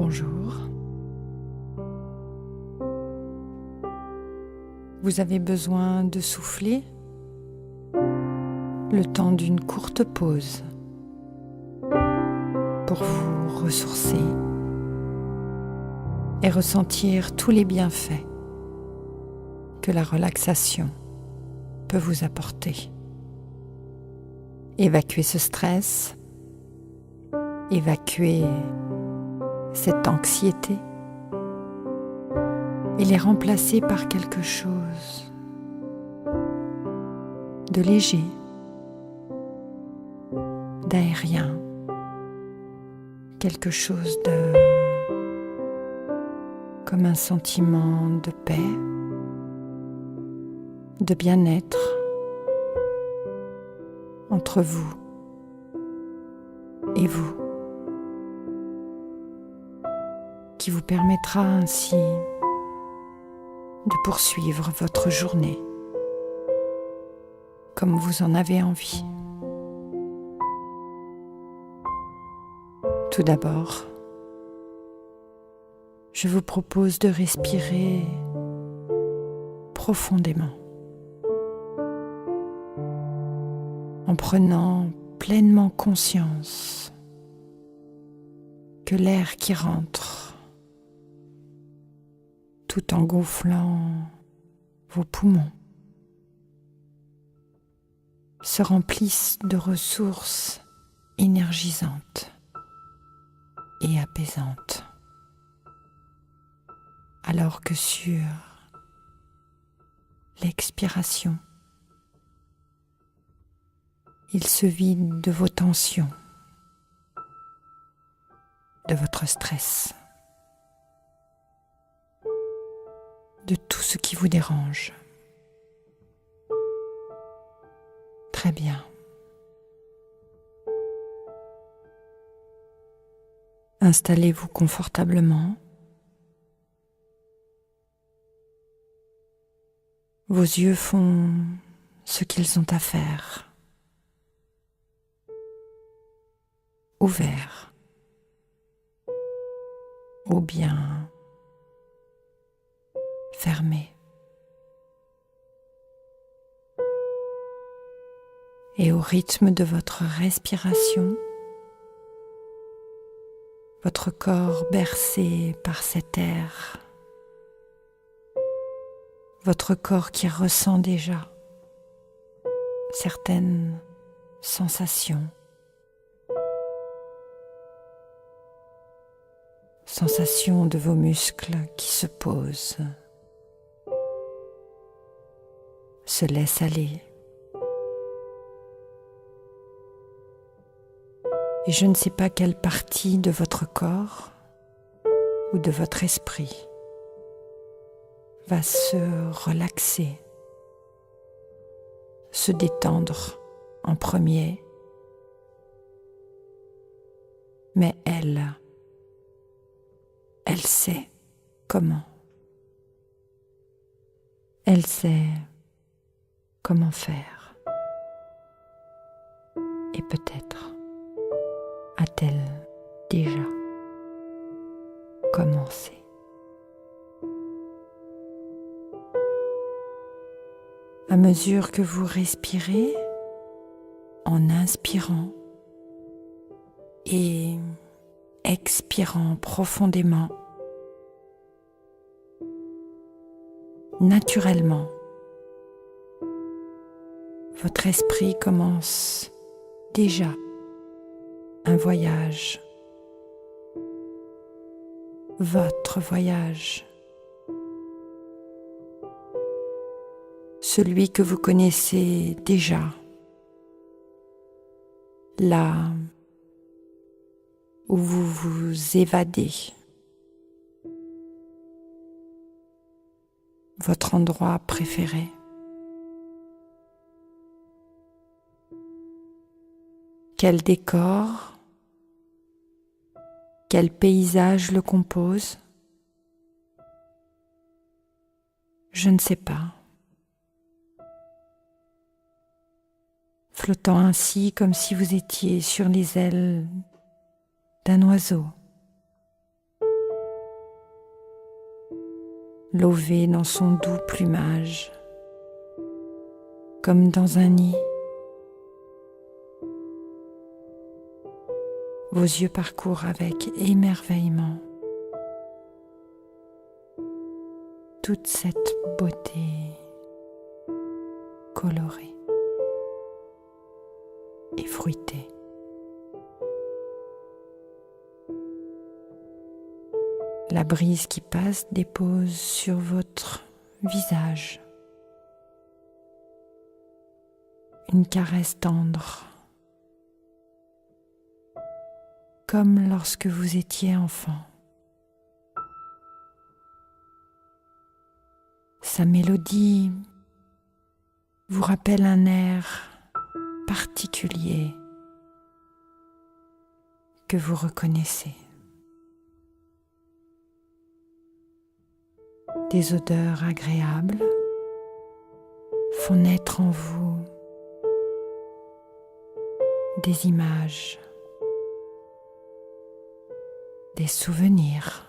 Bonjour. Vous avez besoin de souffler le temps d'une courte pause pour vous ressourcer et ressentir tous les bienfaits que la relaxation peut vous apporter. Évacuer ce stress, évacuer cette anxiété et les remplacer par quelque chose de léger, d'aérien, quelque chose comme un sentiment de paix, de bien-être entre vous et vous, qui vous permettra ainsi de poursuivre votre journée comme vous en avez envie. Tout d'abord, je vous propose de respirer profondément en prenant pleinement conscience que l'air qui rentre, tout en gonflant vos poumons, se remplissent de ressources énergisantes et apaisantes, alors que sur l'expiration, il se vide de vos tensions, de votre stress, de tout ce qui vous dérange. Très bien. Installez-vous confortablement. Vos yeux font ce qu'ils ont à faire. Ouverts ou bien fermés. Et au rythme de votre respiration, votre corps bercé par cet air, votre corps qui ressent déjà certaines sensations, sensations de vos muscles qui se posent, se laissent aller. Et je ne sais pas quelle partie de votre corps ou de votre esprit va se relaxer, se détendre en premier, mais elle sait comment. Elle sait comment faire. Et peut-être a-t-elle déjà commencé. À mesure que vous respirez, en inspirant et expirant profondément, naturellement, votre esprit commence déjà un voyage, votre voyage, celui que vous connaissez déjà, là où vous vous évadez, votre endroit préféré. Quel décor, quel paysage le compose? Je ne sais pas. Flottant ainsi comme si vous étiez sur les ailes d'un oiseau, lové dans son doux plumage, comme dans un nid. Vos yeux parcourent avec émerveillement toute cette beauté colorée et fruitée. La brise qui passe dépose sur votre visage une caresse tendre, comme lorsque vous étiez enfant. Sa mélodie vous rappelle un air particulier que vous reconnaissez. Des odeurs agréables font naître en vous des images, des souvenirs,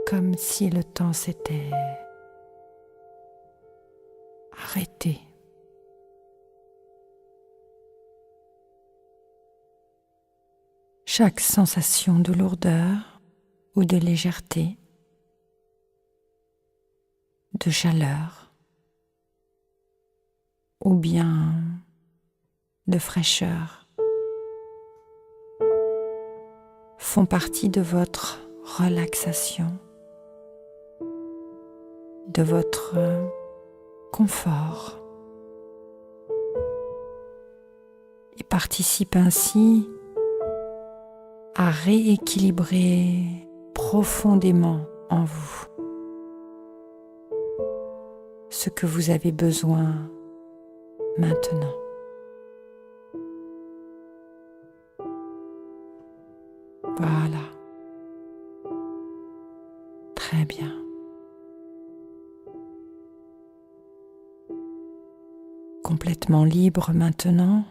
comme si le temps s'était arrêté. Chaque sensation de lourdeur ou de légèreté, de chaleur ou bien de fraîcheur font partie de votre relaxation, de votre confort et participent ainsi à rééquilibrer profondément en vous ce que vous avez besoin maintenant. Voilà. Très bien. Complètement libre maintenant,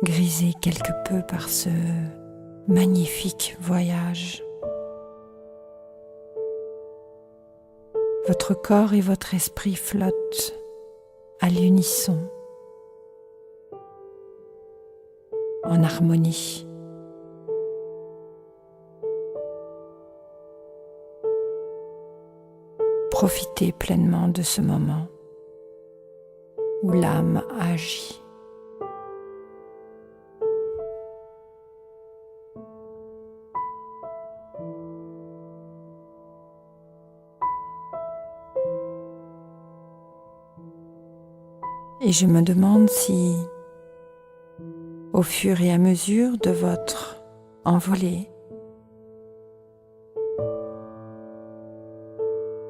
grisé quelque peu par ce magnifique voyage. Votre corps et votre esprit flottent à l'unisson, en harmonie. Profitez pleinement de ce moment où l'âme agit. Et je me demande si, au fur et à mesure de votre envolée,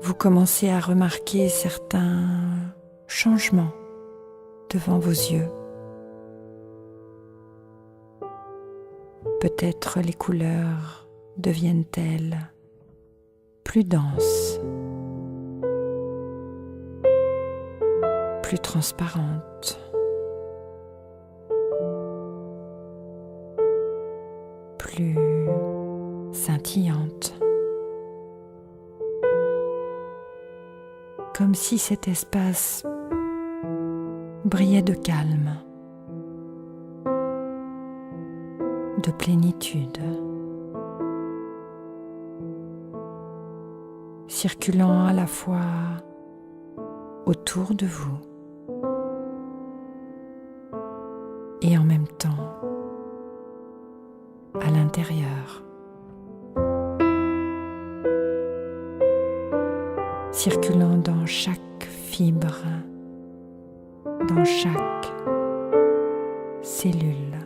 vous commencez à remarquer certains changements devant vos yeux. Peut-être les couleurs deviennent-elles plus denses, plus transparentes, plus scintillantes. Comme si cet espace brillait de calme, de plénitude, circulant à la fois autour de vous et en même temps à l'intérieur, circulant dans chaque fibre, dans chaque cellule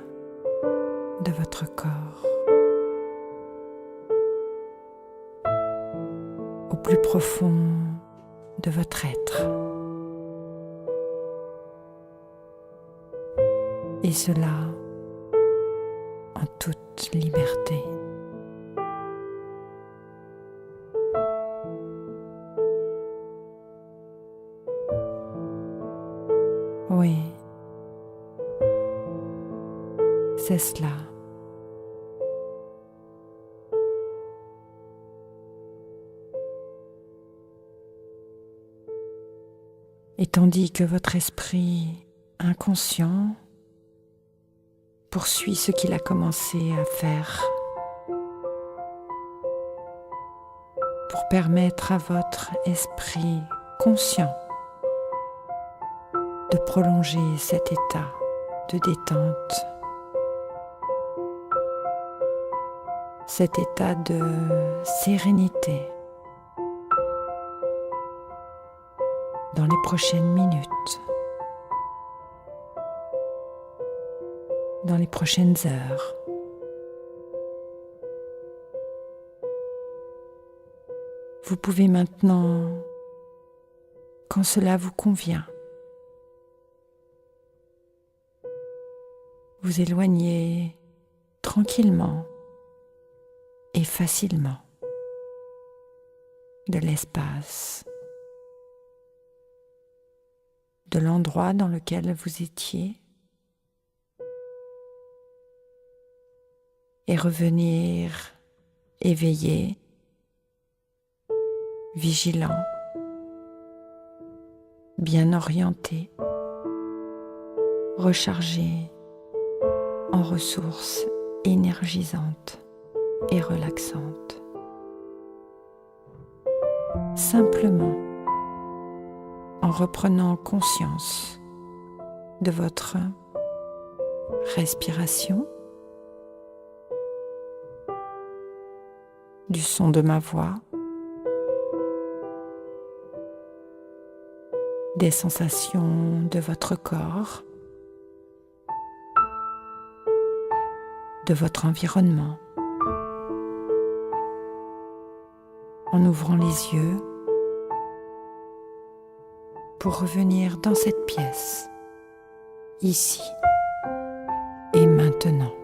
de votre corps, au plus profond de votre être. Et cela en toute liberté. Oui, c'est cela, Et tandis que votre esprit inconscient poursuit ce qu'il a commencé à faire pour permettre à votre esprit conscient de prolonger cet état de détente, cet état de sérénité dans les prochaines minutes, dans les prochaines heures. Vous pouvez maintenant, quand cela vous convient, vous éloigner tranquillement et facilement de l'espace, de l'endroit dans lequel vous étiez, et revenir éveillé, vigilant, bien orienté, rechargé en ressources énergisantes et relaxantes. Simplement en reprenant conscience de votre respiration, du son de ma voix, des sensations de votre corps, de votre environnement, en ouvrant les yeux pour revenir dans cette pièce, ici et maintenant.